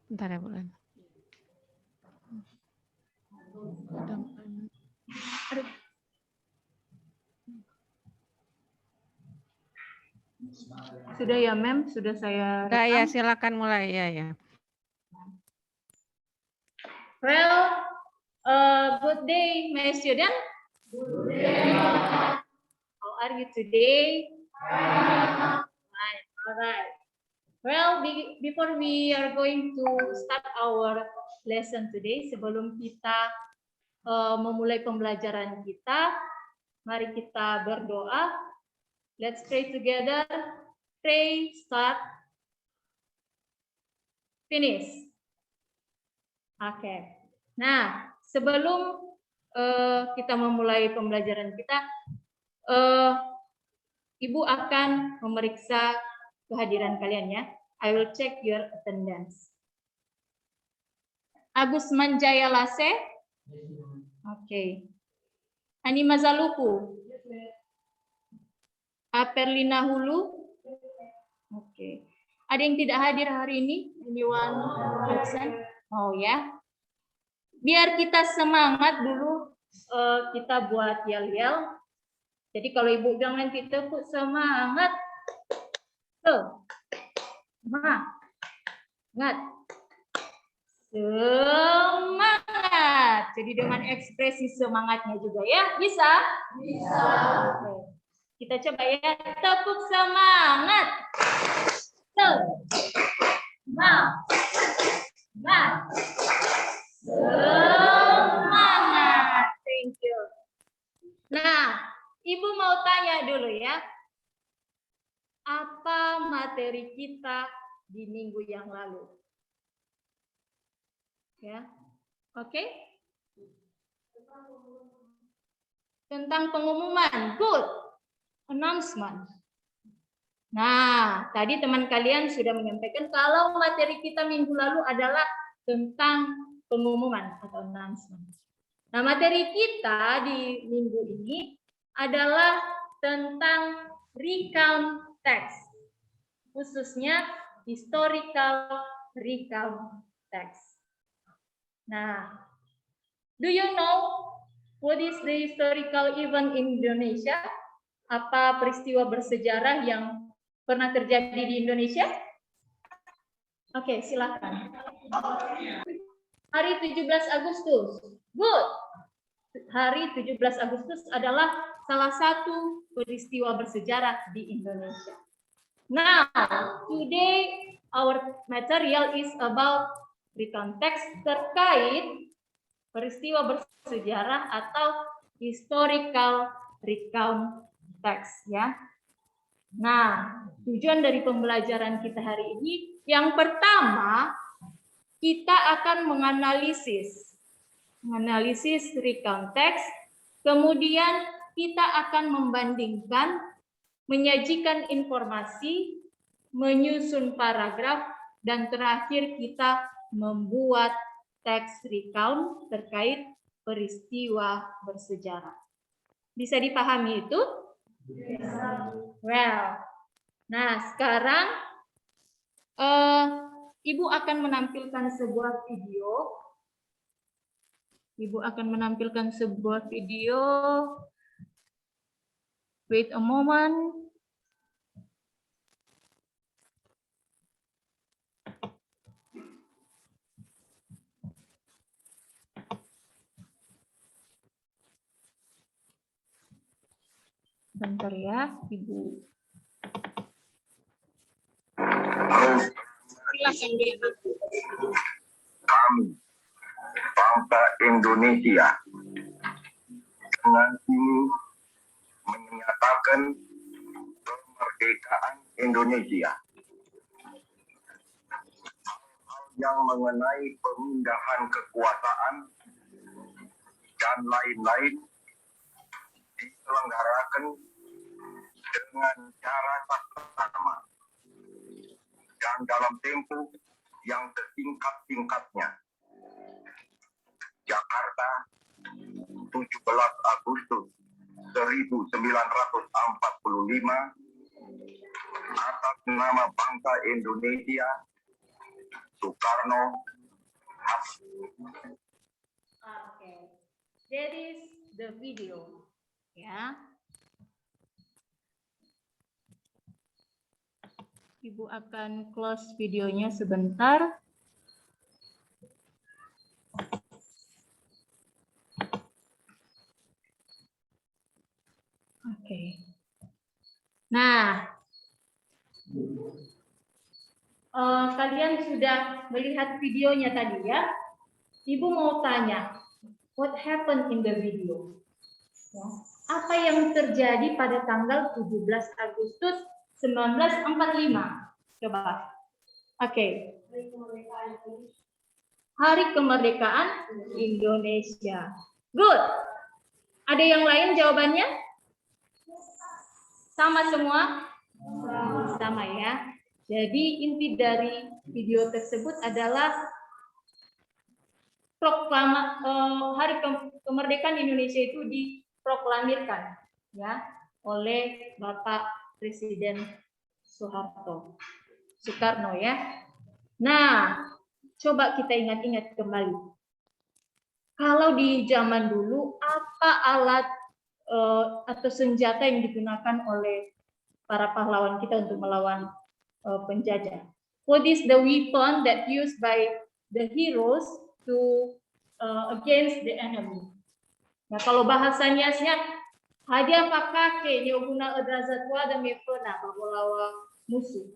Bentar ya, Bulan. Sudah ya, Mem? Sudah saya Sudah ya, silakan mulai ya. Well, good day, my student. Good day. How are you today? Fine. All right. Well, before we are going to start our lesson today, sebelum kita memulai pembelajaran kita, mari kita berdoa. Let's pray together. Pray, start, finish. Oke. Nah, sebelum kita memulai pembelajaran kita, Ibu akan memeriksa kehadiran kalian ya. I will check your attendance. Agus Manjaya Lase. Oke. Ani Mazaluku. Aperlina Hulu. Oke. Ada yang tidak hadir hari ini? Anyone absent? Oh ya. Biar kita semangat dulu, kita buat yel-yel. Jadi kalau Ibu bilang nanti tepuk semangat. Semangat. Semangat. Jadi dengan ekspresi semangatnya juga ya. Bisa? Bisa. Oke. Kita coba ya. Tepuk semangat. Semangat. Semangat. Thank you. Nah, Ibu mau tanya dulu ya. Apa materi kita di minggu yang lalu? Ya. Oke? Tentang pengumuman. Good. Announcement. Nah, tadi teman kalian sudah menyampaikan kalau materi kita minggu lalu adalah tentang pengumuman atau announcement. Nah, materi kita di minggu ini adalah tentang recount text, khususnya historical recount text. Nah, do you know what is the historical event in Indonesia? Apa peristiwa bersejarah yang pernah terjadi di Indonesia? Oke, silakan. Hari 17 Agustus. Good. Hari 17 Agustus adalah salah satu peristiwa bersejarah di Indonesia. Now, today our material is about recount text terkait peristiwa bersejarah atau historical recount text ya. Nah, tujuan dari pembelajaran kita hari ini yang pertama kita akan menganalisis recount text, kemudian kita akan membandingkan, menyajikan informasi, menyusun paragraf, dan terakhir kita membuat teks recount terkait peristiwa bersejarah. Bisa dipahami itu? Bisa. Well, nah sekarang Ibu akan menampilkan sebuah video. Ibu akan menampilkan sebuah video. Wait a moment. Bentar ya, Ibu. Kami, bangsa Indonesia, dengan ini menyatakan kemerdekaan Indonesia. Yang mengenai pemindahan kekuasaan dan lain-lain diselenggarakan dengan cara saksama dan dalam tempo yang sesingkat-singkatnya. Jakarta, 17 Agustus 1945, atas nama bangsa Indonesia, Soekarno, Okay, that is the video. Ya, Ibu akan close videonya sebentar. Oke. Nah, kalian sudah melihat videonya tadi ya. Ibu mau tanya, what happened in the video? Ya, apa yang terjadi pada tanggal 17 Agustus 1945? Coba. Oke. Hari Kemerdekaan Indonesia. Good. Ada yang lain jawabannya? Sama semua? Sama ya. Jadi inti dari video tersebut adalah Hari Kemerdekaan Indonesia itu diproklamirkan ya oleh Bapak Presiden Soekarno ya. Nah, coba kita ingat-ingat kembali. Kalau di zaman dulu apa alat atau senjata yang digunakan oleh para pahlawan kita untuk melawan penjajah? What is the weapon that used by the heroes to against the enemy? Nah, kalau bahasanya hadiah pakake nyo guna odrazatwa dan mepona melawan musuh.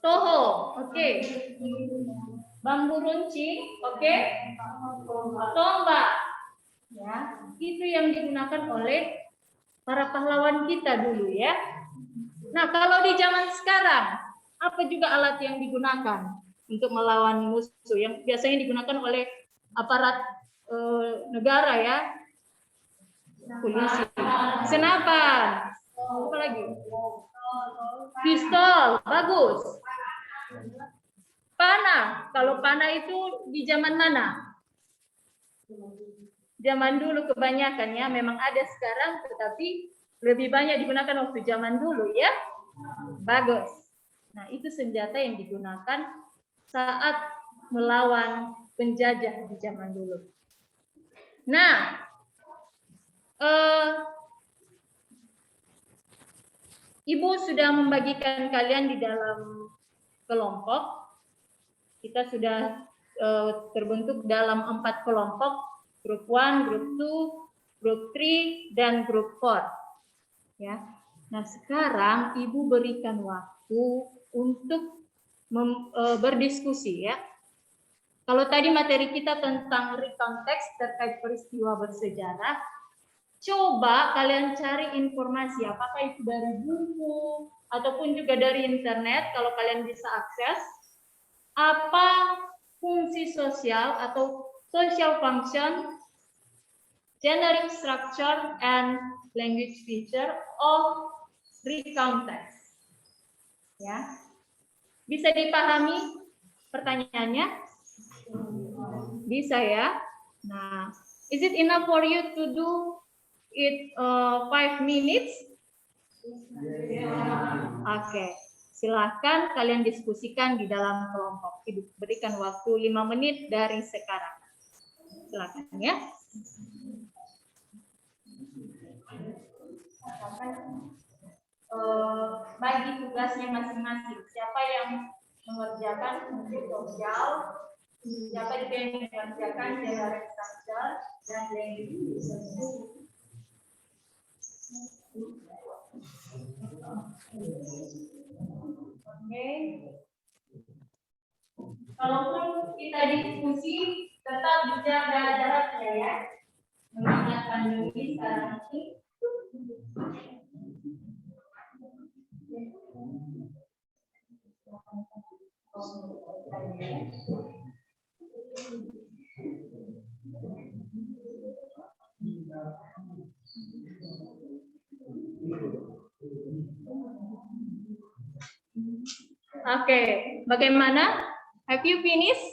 Toho, oke. Bambu runcing, oke. Tombak. Ya, itu yang digunakan oleh para pahlawan kita dulu ya. Nah, kalau di zaman sekarang, apa juga alat yang digunakan untuk melawan musuh yang biasanya digunakan oleh aparat negara ya? Polisi. Senapan. Apa lagi? Pistol, bagus. Panah, kalau panah itu di zaman mana? Zaman dulu kebanyakan ya, memang ada sekarang, tetapi lebih banyak digunakan waktu zaman dulu ya. Bagus. Nah, itu senjata yang digunakan saat melawan penjajah di zaman dulu. Nah, Ibu sudah membagikan kalian di dalam kelompok. Kita sudah terbentuk dalam 4 kelompok, grup 1, grup 2, grup 3, dan grup 4. Ya. Nah, sekarang Ibu berikan waktu untuk berdiskusi ya. Kalau tadi materi kita tentang recount text terkait peristiwa bersejarah, coba kalian cari informasi, apakah itu dari buku ataupun juga dari internet kalau kalian bisa akses. Apa fungsi sosial atau social function, generic structure, and language feature of recount text. Ya, bisa dipahami pertanyaannya? Bisa ya. Nah, is it enough for you to do it 5 minutes? Oke, silahkan kalian diskusikan di dalam kelompok. Berikan waktu 5 menit dari sekarang. Silakan ya. Bagi tugasnya masing-masing. Siapa yang mengerjakan fungsi sosial, siapa juga yang mengerjakan generic structure dan language. Oke. Kalaupun kita diskusi, tetap dijaga jaraknya ya. Mengingat pandemi sekarang ini. Oke, bagaimana? Have you finished?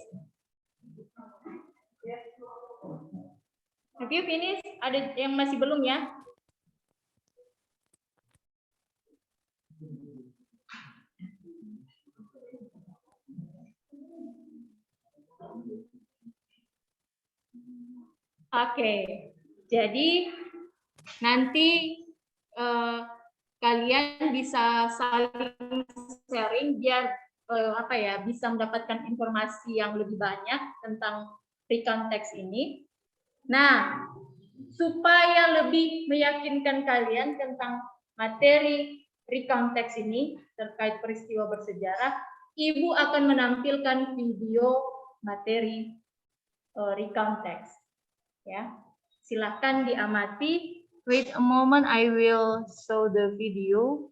Have you finished? Ada yang masih belum ya? Oke, jadi nanti kalian bisa saling sharing biar bisa mendapatkan informasi yang lebih banyak tentang recount text ini. Nah, supaya lebih meyakinkan kalian tentang materi recount text ini terkait peristiwa bersejarah, Ibu akan menampilkan video materi recount text. Ya, silahkan diamati. Wait a moment, I will show the video.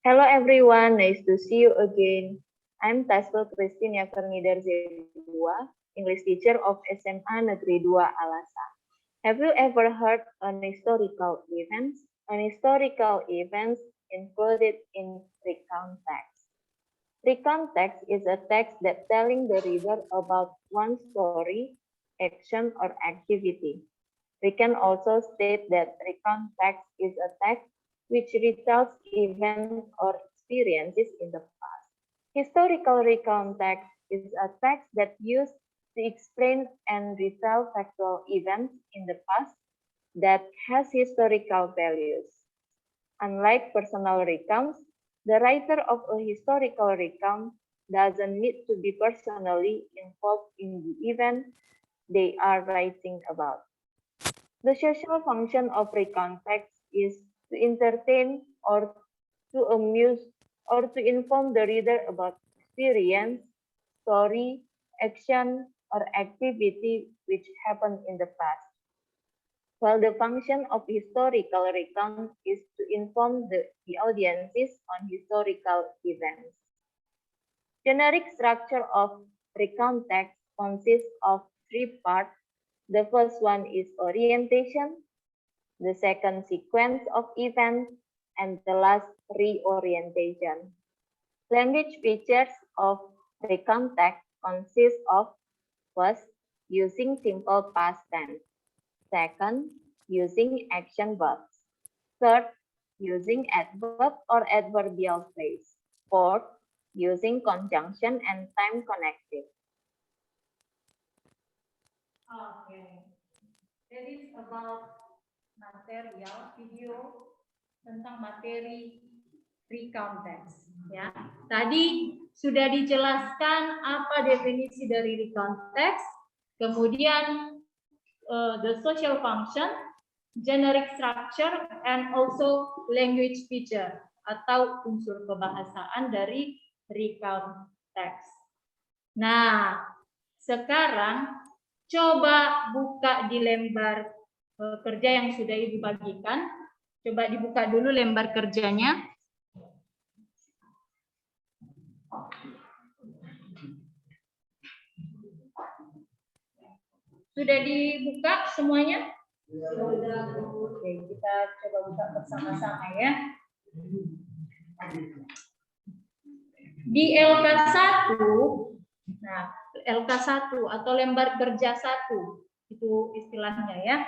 Hello everyone, nice to see you again. I'm Tasfel Christine Yafernida Zedua, English teacher of SMA Negeri 2 Alasa. Have you ever heard an historical events? An historical events included in recount text. Recount text is a text that telling the reader about one story, action, or activity. We can also state that recount text is a text which retells events or experiences in the past. Historical recount text is a text that used to explain and retell factual events in the past that has historical values. Unlike personal recounts, the writer of a historical recount doesn't need to be personally involved in the event they are writing about. The social function of recount text is to entertain or to amuse or to inform the reader about experience, story, action, or activity which happened in the past. While the function of historical recount is to inform the audiences on historical events. Generic structure of recount text consists of 3 parts. The first one is orientation, the second sequence of events, and the last reorientation. Language features of recount text consist of first, using simple past tense. Second, using action verbs. Third, using adverb or adverbial phrase. Fourth, using conjunction and time connective. Okay, that is about material video tentang materi recount text. Ya, tadi sudah dijelaskan apa definisi dari recount text, kemudian the social function, generic structure, and also language feature atau unsur kebahasaan dari recount text. Nah, sekarang coba buka di lembar kerja yang sudah Ibu bagikan. Coba dibuka dulu lembar kerjanya. Sudah dibuka semuanya? Sudah. Oke, kita coba buka bersama-sama ya. Di LK1, nah LK1 atau lembar kerja 1, itu istilahnya ya.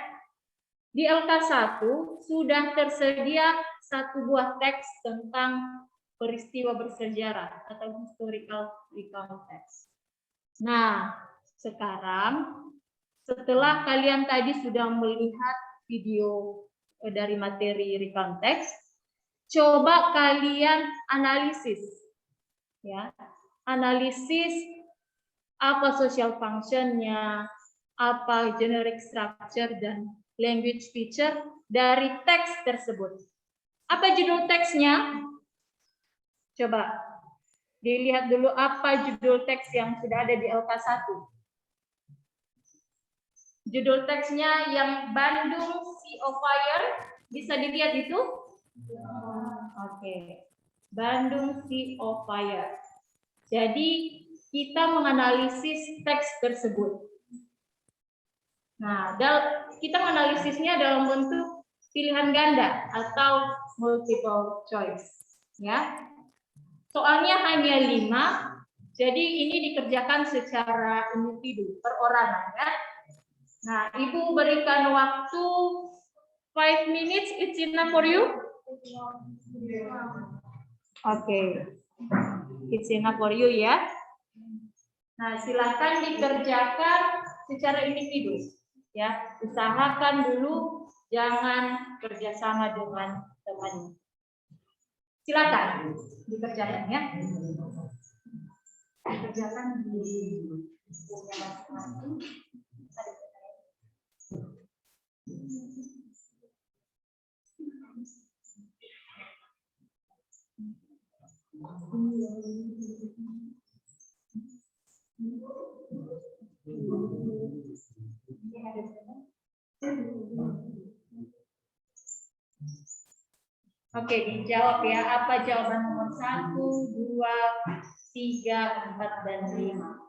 Di LK1 sudah tersedia satu buah teks tentang peristiwa bersejarah atau historical recount text. Nah, sekarang setelah kalian tadi sudah melihat video dari materi recount text, coba kalian analisis ya. Analisis apa social function-nya, apa generic structure dan language feature dari teks tersebut. Apa judul teksnya? Coba dilihat dulu apa judul teks yang sudah ada di LK1. Judul teksnya yang Bandung Sea of Fire, bisa dilihat itu? Oke. Bandung Sea of Fire. Jadi kita menganalisis teks tersebut. Nah, kita menganalisisnya dalam bentuk pilihan ganda atau multiple choice. Ya, soalnya hanya 5, jadi ini dikerjakan secara individu, perorangan ya. Nah, Ibu berikan waktu 5 minutes, it's enough for you? Oke. It's enough for you ya. Nah, silakan dikerjakan secara individu. Ya, usahakan dulu jangan kerjasama dengan teman. Silakan dikerjakan ya. Dikerjakan di bukunya masing-masing. Oke, dijawab ya. Apa jawaban nomor 1, 2, 3, 4, dan 5?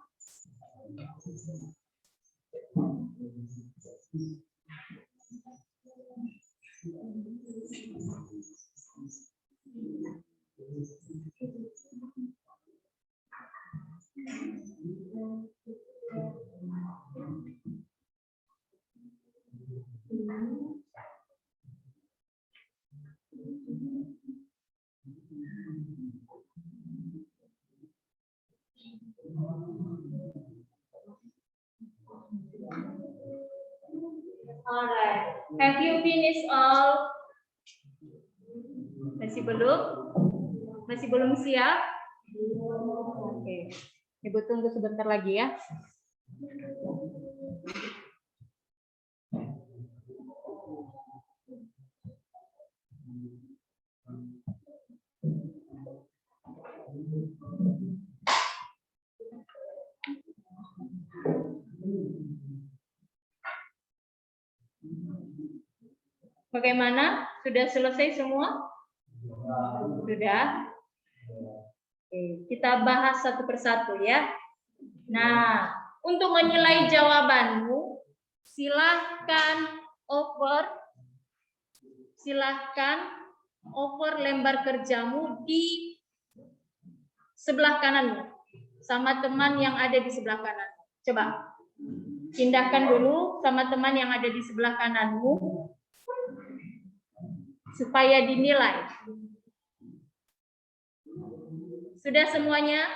Alright, have you finished all? Masih belum? Masih belum siap? Oke, Ibu tunggu sebentar lagi ya. Bagaimana? Sudah selesai semua? Sudah? Oke, kita bahas satu persatu ya. Nah, untuk menilai jawabanmu, silahkan over lembar kerjamu di sebelah kananmu sama teman yang ada di sebelah kanan. Coba pindahkan dulu sama teman yang ada di sebelah kananmu supaya dinilai. Sudah semuanya?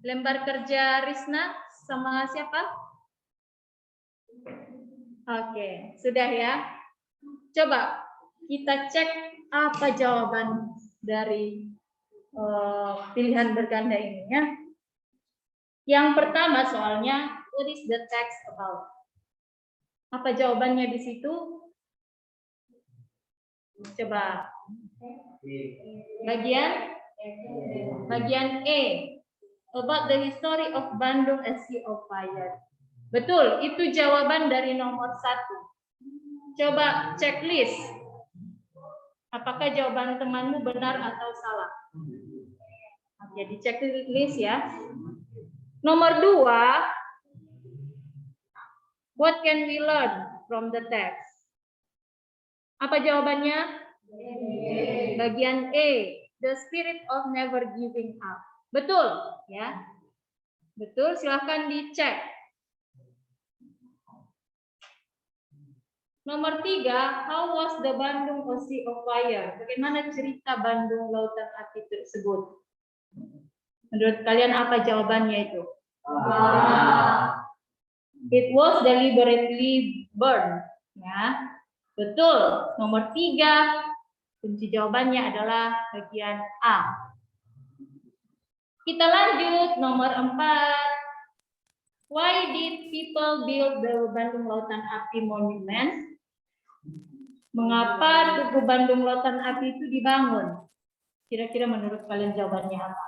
Lembar kerja Risna sama siapa? Oke, sudah ya. Coba kita cek apa jawaban dari pilihan berganda ini ya. Yang pertama soalnya, what is the text about? Apa jawabannya di situ? Coba. Bagian E. About the history of Bandung as Sea of Fire. Betul, itu jawaban dari nomor 1. Coba checklist. Apakah jawaban temanmu benar atau salah? Jadi checklist ya. Nomor 2. What can we learn from the text? Apa jawabannya? Bagian E. The spirit of never giving up. Betul, ya. Betul, silahkan dicek. Nomor 3, how was the Bandung Sea of Fire? Bagaimana cerita Bandung Lautan Api tersebut? Menurut kalian apa jawabannya itu? It was deliberately burned. Ya, betul. Nomor 3, kunci jawabannya adalah bagian A. Kita lanjut nomor 4. Why did people build the Bandung Lautan Api Monument? Mengapa Tugu Bandung Lautan Api itu dibangun? Kira-kira menurut kalian jawabannya apa?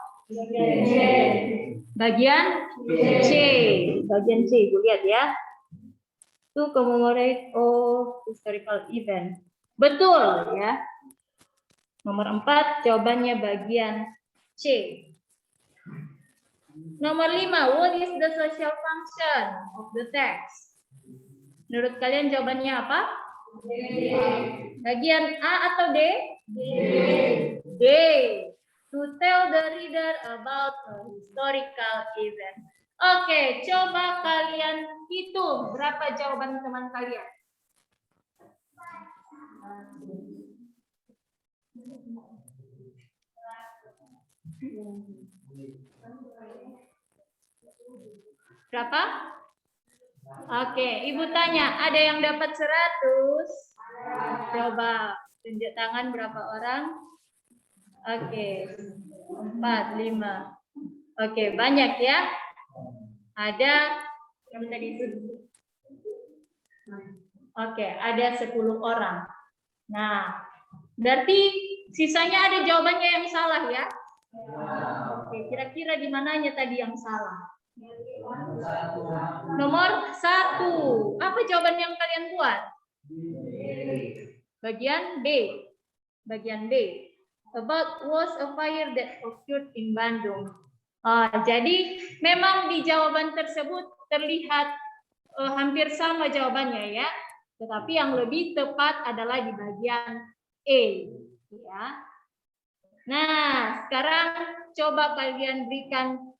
Bagian C. Bagian C, Ibu lihat ya. To commemorate historical event. Betul ya. Nomor 4 jawabannya bagian C. Nomor 5, what is the social function of the text? Menurut kalian jawabannya apa? Bagian A atau D? D. To tell the reader about a historical event. Oke, coba kalian hitung berapa jawaban teman kalian. Berapa? Oke, Ibu tanya, ada yang dapat 100? Coba tunjuk tangan berapa orang? Oke, 4, 5. Oke, banyak ya. Ada yang tadi itu. Oke, ada 10 orang. Nah, berarti sisanya ada jawabannya yang salah ya? Oke, kira-kira di mananya tadi yang salah? Nomor 1. Apa jawaban yang kalian buat? Bagian B. Bagian B. About was a fire that occurred in Bandung. Jadi memang di jawaban tersebut terlihat hampir sama jawabannya ya. Tetapi yang lebih tepat adalah di bagian E. Ya. Nah, sekarang coba kalian berikan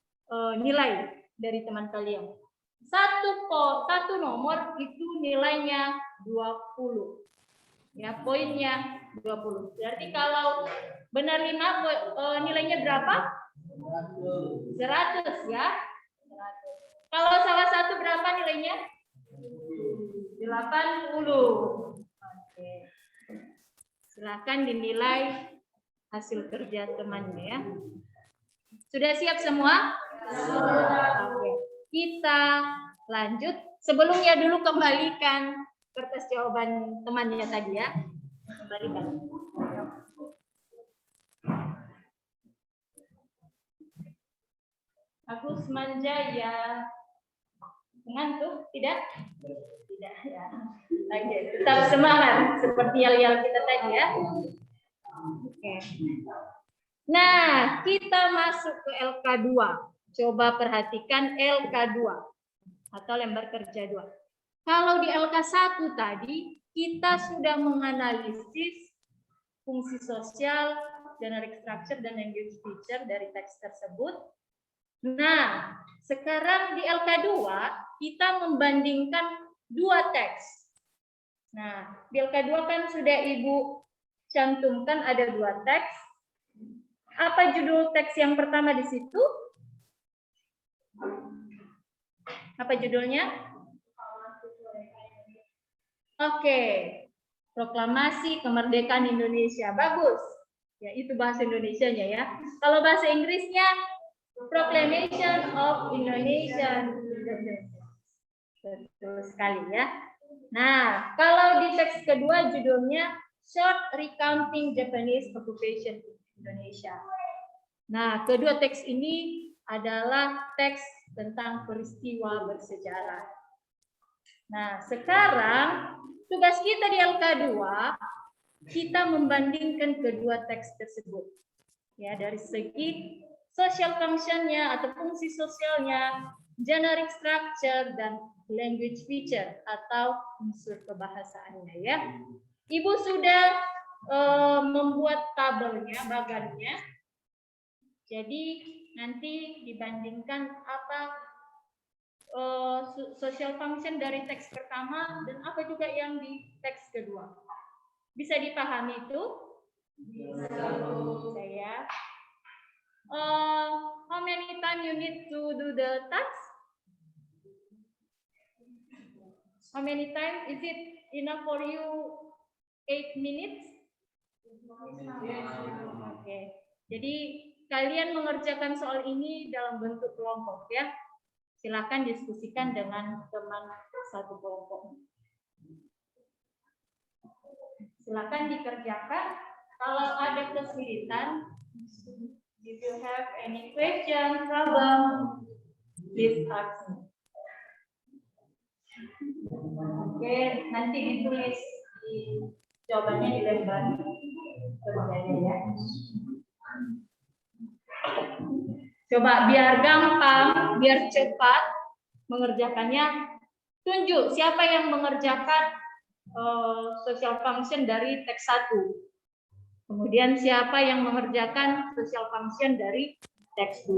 nilai dari teman kalian. Satu nomor itu nilainya 20. Ya, poinnya 20. Berarti kalau benar 5 nilainya berapa? 100 ya. 100. Kalau salah satu berapa nilainya? 80. Oke. Silakan dinilai hasil kerja temannya ya. Sudah siap semua? Oke. Kita lanjut. Sebelumnya dulu kembalikan kertas jawaban temannya tadi ya. Kembalikan. Agus Manjaya. Ngantuk? Tidak? Tidak ya. Oke, tetap semangat seperti yel-yel kita tadi ya. Oke. Nah, kita masuk ke LK2. Coba perhatikan LK2 atau lembar kerja 2. Kalau di LK1 tadi kita sudah menganalisis fungsi sosial, generic structure dan language feature dari teks tersebut. Nah, sekarang di LK2 kita membandingkan 2 teks. Nah, di LK2 kan sudah Ibu cantumkan ada 2 teks. Apa judul teks yang pertama di situ? Apa judulnya? Oke, Proklamasi Kemerdekaan Indonesia. Bagus. Ya, itu bahasa Indonesianya ya. Kalau bahasa Inggrisnya Proclamation of Indonesian Independence. Betul sekali ya. Nah, kalau di teks kedua judulnya Short Recounting Japanese Occupation in Indonesia. Nah, kedua teks ini adalah teks tentang peristiwa bersejarah. Nah, sekarang tugas kita di LK2, kita membandingkan kedua teks tersebut. Ya, dari segi social function-nya atau fungsi sosialnya, generic structure, dan language feature atau unsur kebahasaannya ya. Ibu sudah membuat tabelnya, bagannya. Jadi nanti dibandingkan apa social function dari teks pertama dan apa juga yang di teks kedua. Bisa dipahami itu? Bisa ya. How many time you need to do the task? How many time? Is it enough for you? 8 minutes? Oke. Jadi kalian mengerjakan soal ini dalam bentuk kelompok ya. Silakan diskusikan dengan teman satu kelompok. Silakan dikerjakan. Kalau ada kesulitan, if you have any question, problem, please ask me. Oke, nanti ditulis di jawabannya di lembar kerjanya ya. Coba biar gampang, biar cepat mengerjakannya. Tunjuk siapa yang mengerjakan social function dari teks 1. Kemudian siapa yang mengerjakan social function dari teks 2.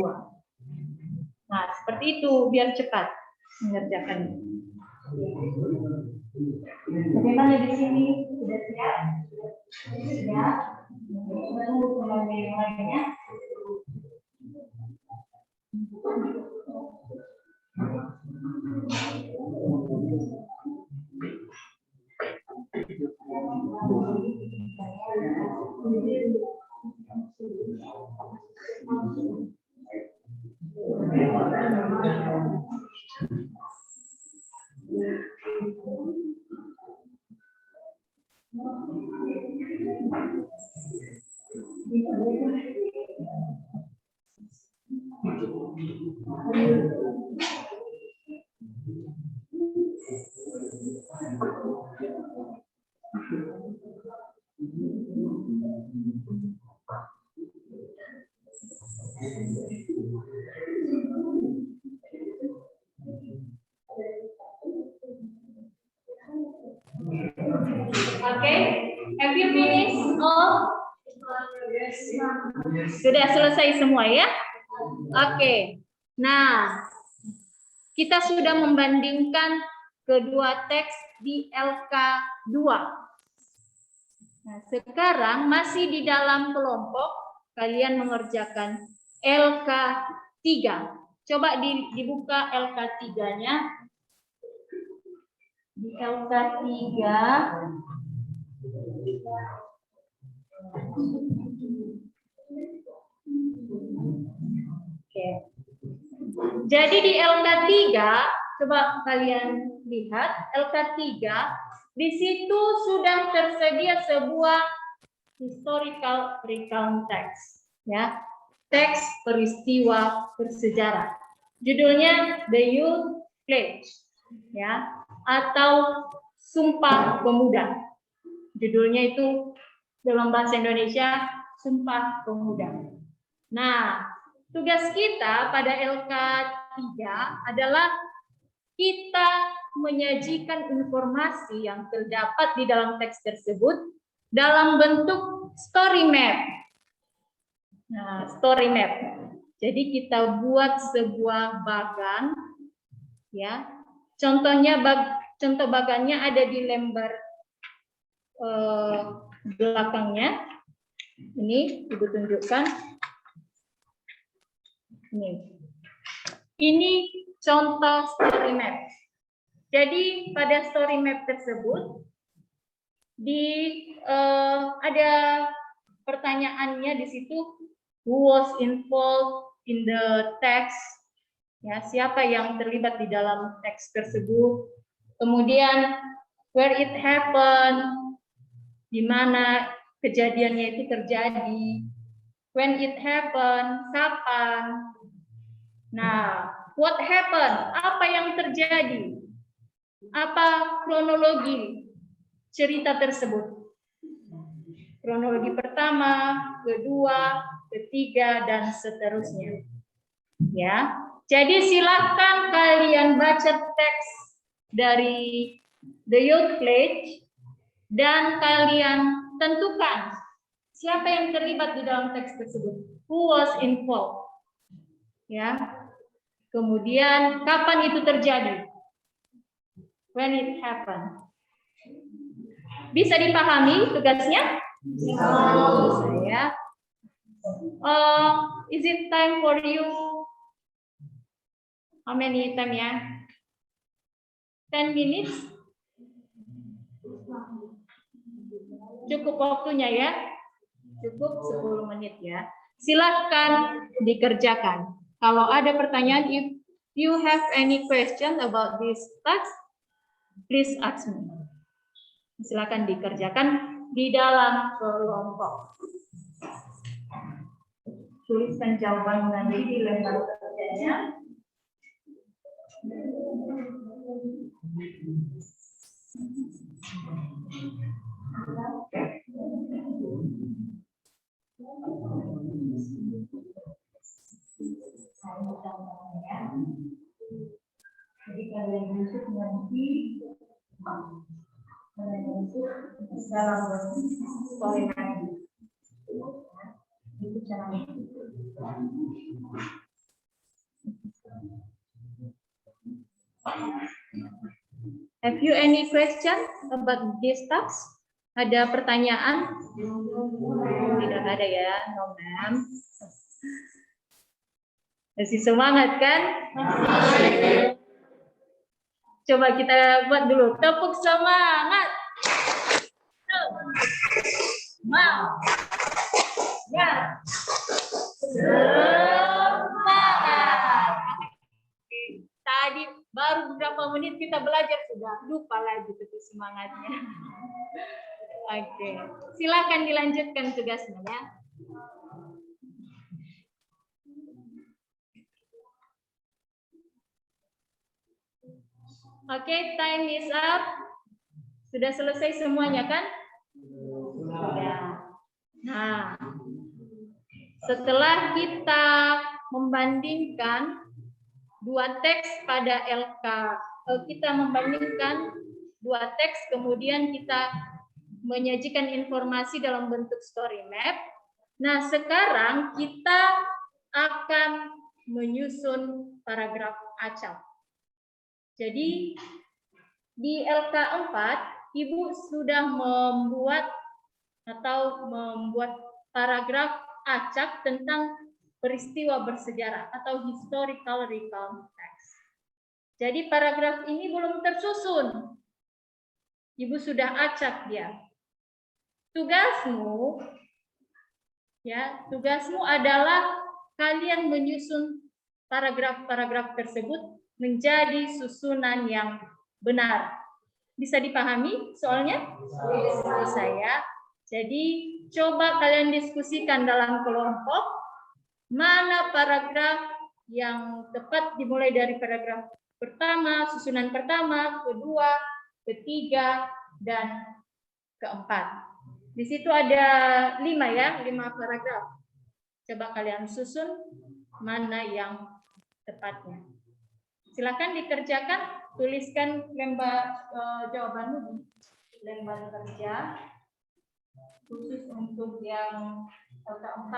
Nah, seperti itu biar cepat mengerjakannya. Bagaimana di sini? Sudah siap? Sudah. Menunggu teman yang lainnya. Okay, have you finished all? Sudah selesai semua ya? Oke. Nah, kita sudah membandingkan kedua teks di LK2. Nah, sekarang masih di dalam kelompok, kalian mengerjakan LK3. Coba dibuka LK3-nya. Di LK3 Oke. Jadi di LK3 coba kalian lihat LK3 di situ sudah tersedia sebuah historical recount text, ya, teks peristiwa bersejarah. Judulnya The Youth Pledge, ya, atau Sumpah Pemuda. Judulnya itu dalam bahasa Indonesia Sumpah Pemuda. Nah, tugas kita pada LK3 adalah kita menyajikan informasi yang terdapat di dalam teks tersebut dalam bentuk story map. Nah, story map. Jadi kita buat sebuah bagan, ya. Contohnya contoh bagannya ada di lembar belakangnya. Ini Ibu tunjukkan. Ini contoh story map. Jadi pada story map tersebut ada pertanyaannya di situ, who was involved in the text, ya, siapa yang terlibat di dalam teks tersebut. Kemudian where it happened, di mana kejadiannya itu terjadi. When it happened, kapan. Nah, what happened, apa yang terjadi, apa kronologi cerita tersebut. Kronologi pertama, kedua, ketiga, dan seterusnya. Ya, jadi silakan kalian baca teks dari The Youth Pledge dan kalian tentukan siapa yang terlibat di dalam teks tersebut, who was involved, ya. Kemudian kapan itu terjadi, when it happened. Bisa dipahami tugasnya? Bisa ya. Is it time for you? How many time ya? 10 minutes? Cukup waktunya ya? Cukup 10 menit ya. Silakan dikerjakan. Kalau ada pertanyaan, if you have any question about this task, please ask me. Silakan dikerjakan di dalam kelompok. Tuliskan jawaban nanti di lembar kerjanya. Jadi kalian masuk nanti dalam story nanti. Itu caranya. Have you any question about this task? Ada pertanyaan? Tidak ada ya, no ma'am. Masih semangat kan? Coba kita buat dulu. Tepuk semangat. Wow. Ya. Semangat. Tadi baru beberapa menit kita belajar sudah lupa lagi tepuk semangatnya. Oke. Silakan dilanjutkan tugasnya ya. Oke, time is up. Sudah selesai semuanya kan? Sudah. Nah, setelah kita membandingkan dua teks pada LK, kita membandingkan dua teks, kemudian kita menyajikan informasi dalam bentuk story map. Nah, sekarang kita akan menyusun paragraf acak. Jadi, di LK4, Ibu sudah membuat paragraf acak tentang peristiwa bersejarah atau historical recount text. Jadi, paragraf ini belum tersusun. Ibu sudah acak dia. Tugasmu adalah kalian menyusun paragraf-paragraf tersebut menjadi susunan yang benar. Bisa dipahami soalnya? Bisa ya. Jadi coba kalian diskusikan dalam kelompok mana paragraf yang tepat dimulai dari paragraf pertama, susunan pertama, kedua, ketiga, dan keempat. Di situ ada 5 paragraf. Coba kalian susun mana yang tepatnya. Silakan dikerjakan, tuliskan lembar jawabanmu di lembar kerja khusus untuk yang LK4.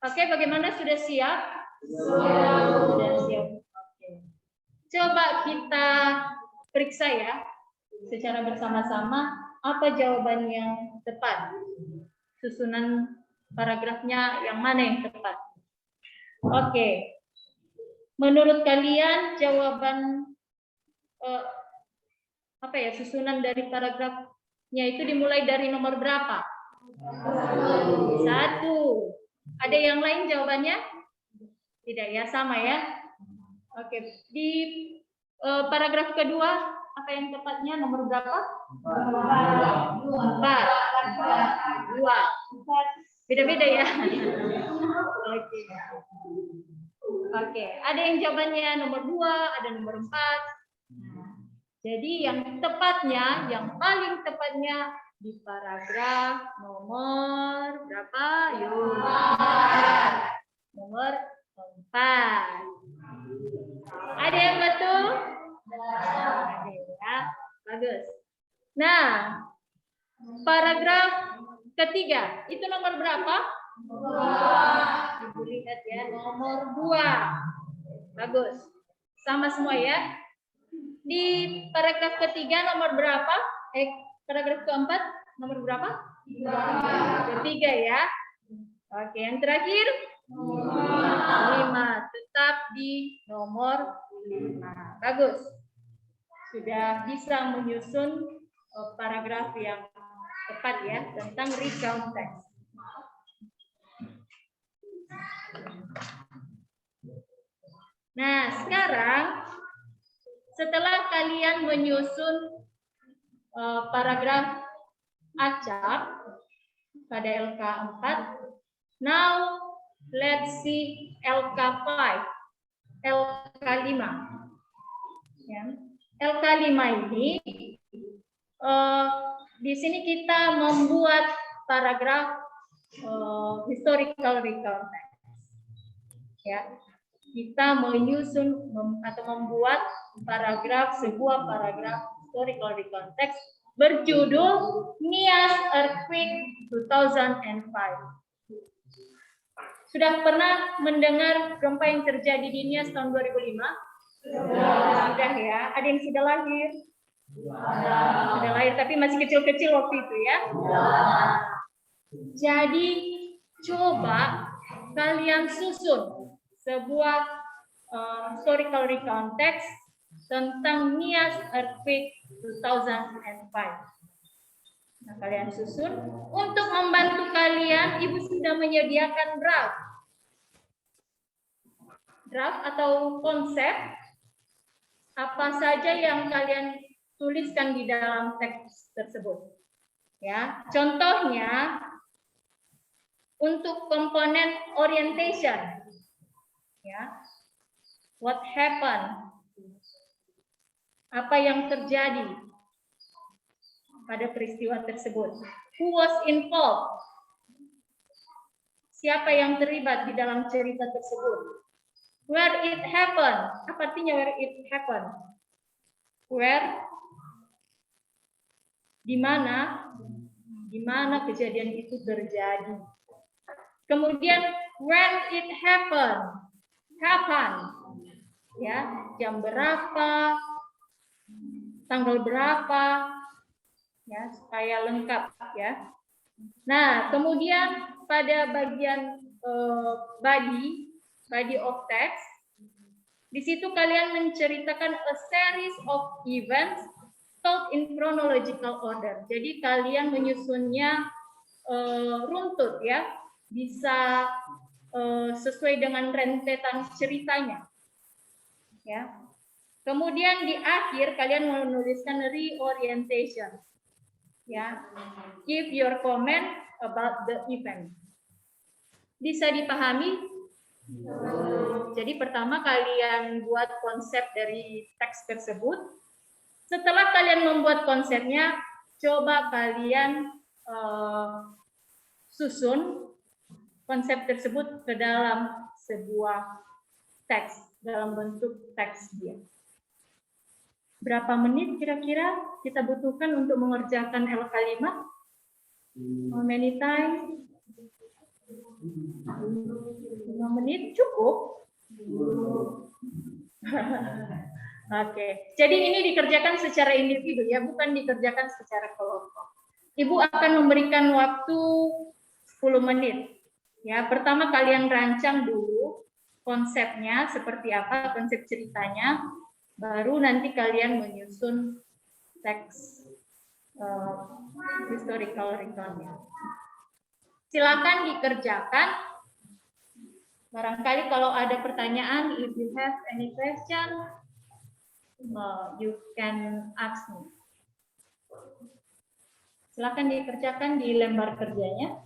Oke, bagaimana? Sudah siap? Sudah siap. Oke. Coba kita periksa ya, secara bersama-sama apa jawaban yang tepat. Susunan paragrafnya yang mana yang tepat? Oke. Menurut kalian jawaban susunan dari paragrafnya itu dimulai dari nomor berapa? 1. Ada yang lain jawabannya? Tidak ya, sama ya. Oke, di paragraf kedua apa yang tepatnya nomor berapa? 4. 2. Beda-beda ya. Oke, ada yang jawabannya nomor 2, ada nomor 4. Jadi yang tepatnya, yang paling tepatnya di paragraf nomor berapa? Yuk. Nomor 4. Ada yang betul? Ada ya. Bagus. Nah, paragraf ketiga, itu nomor berapa? 2. Ibu lihat ya, nomor 2. Bagus. Sama semua ya. Di paragraf ketiga nomor berapa? Paragraf keempat nomor berapa? 3 ya. Oke, yang terakhir 5. Tetap di nomor 5. Bagus. Sudah bisa menyusun paragraf yang tepat ya tentang recount text. Nah, sekarang setelah kalian menyusun paragraf acak pada LK4, now let's see LK5, LK5. Ya. LK5 ini di sini kita membuat paragraf historical recount text. Ya. Kita menyusun atau membuat sebuah paragraf historical recount text berjudul Nias Earthquake 2005. Sudah pernah mendengar gempa yang terjadi di Nias tahun 2005? Sudah ya. Ada yang sudah lahir? Sudah lahir, tapi masih kecil-kecil waktu itu ya. Jadi coba kalian susun sebuah historical recount text tentang Nias Earthquake 2005. Nah, kalian susun. Untuk membantu kalian, Ibu sudah menyediakan draft. Draft atau konsep apa saja yang kalian tuliskan di dalam teks tersebut. Ya, contohnya untuk komponen orientation. Ya. What happened? Apa yang terjadi pada peristiwa tersebut? Who was involved? Siapa yang terlibat di dalam cerita tersebut? Where it happened? Apa artinya where it happened? Where? Di mana? Di mana kejadian itu terjadi? Kemudian when it happened? Kapan? Ya, jam berapa? Tanggal berapa? Ya, supaya lengkap ya. Nah, kemudian pada bagian body of text, di situ kalian menceritakan a series of events told in chronological order. Jadi kalian menyusunnya runtut ya, bisa sesuai dengan rentetan ceritanya. Ya. Kemudian di akhir kalian menuliskan reorientation. Ya. Give your comment about the event. Bisa dipahami? Jadi pertama kalian buat konsep dari teks tersebut. Setelah kalian membuat konsepnya, coba kalian susun konsep tersebut ke dalam sebuah teks, dalam bentuk teks dia. Berapa menit kira-kira kita butuhkan untuk mengerjakan LK5? How many time? 5 menit cukup. Oke, jadi ini dikerjakan secara individu ya, bukan dikerjakan secara kelompok. Ibu akan memberikan waktu 10 menit. Ya, pertama kalian rancang dulu konsepnya seperti apa, konsep ceritanya, baru nanti kalian menyusun teks historical recount-nya. Silakan dikerjakan. Barangkali kalau ada pertanyaan, if you have any question, you can ask me. Silakan dikerjakan di lembar kerjanya.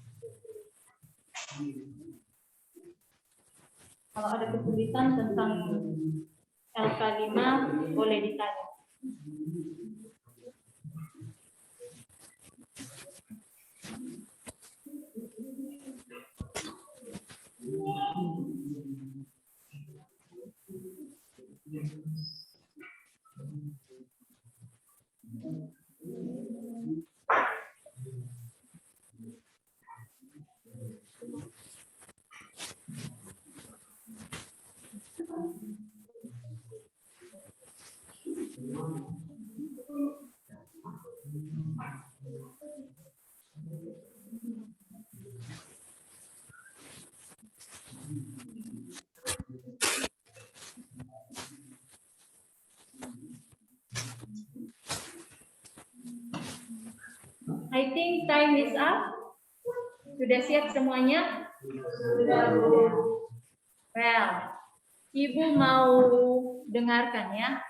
Kalau ada kesulitan tentang LK5, boleh ditanya. I think time is up. Sudah siap semuanya? Sudah. Well, Ibu mau dengarkan ya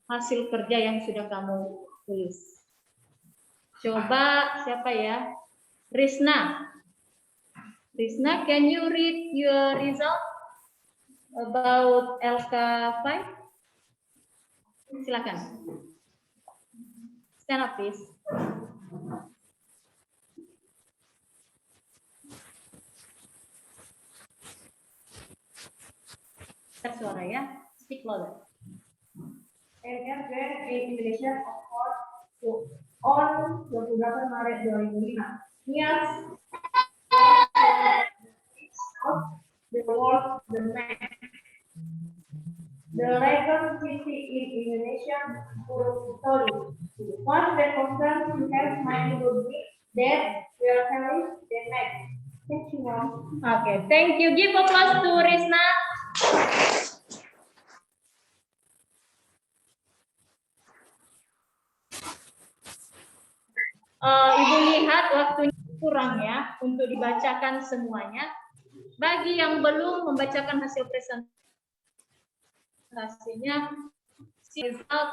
hasil kerja yang sudah kamu tulis. Coba siapa ya? Risna. Risna, can you read your result about LK5? Silakan. Stand up, please. Suara ya, speak louder. And there a combination of four on 28 Maret 2005. Yes. The world, the map. The legal city in Indonesia story. One that concerns to have mind would be that we are telling the next. Thank you, Mom. Okay, thank you. Give applause to Rizna. Ibu lihat waktunya kurang ya untuk dibacakan semuanya. Bagi yang belum membacakan hasil presentasinya, result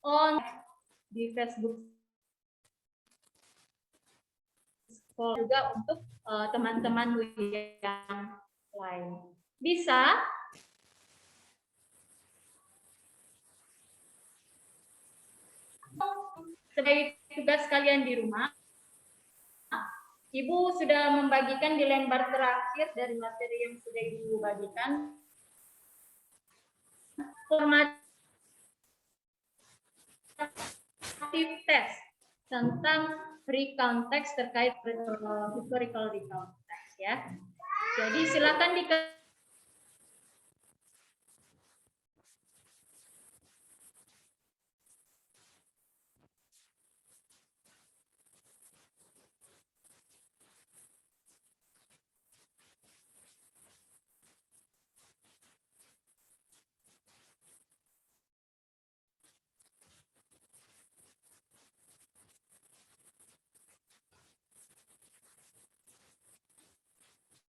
on di Facebook juga untuk teman-teman yang lain. Bisa sebagai tugas kalian di rumah, Ibu sudah membagikan di lembar terakhir dari materi yang sudah Ibu bagikan formatif test tentang recount text terkait historical recount text ya. Jadi silakan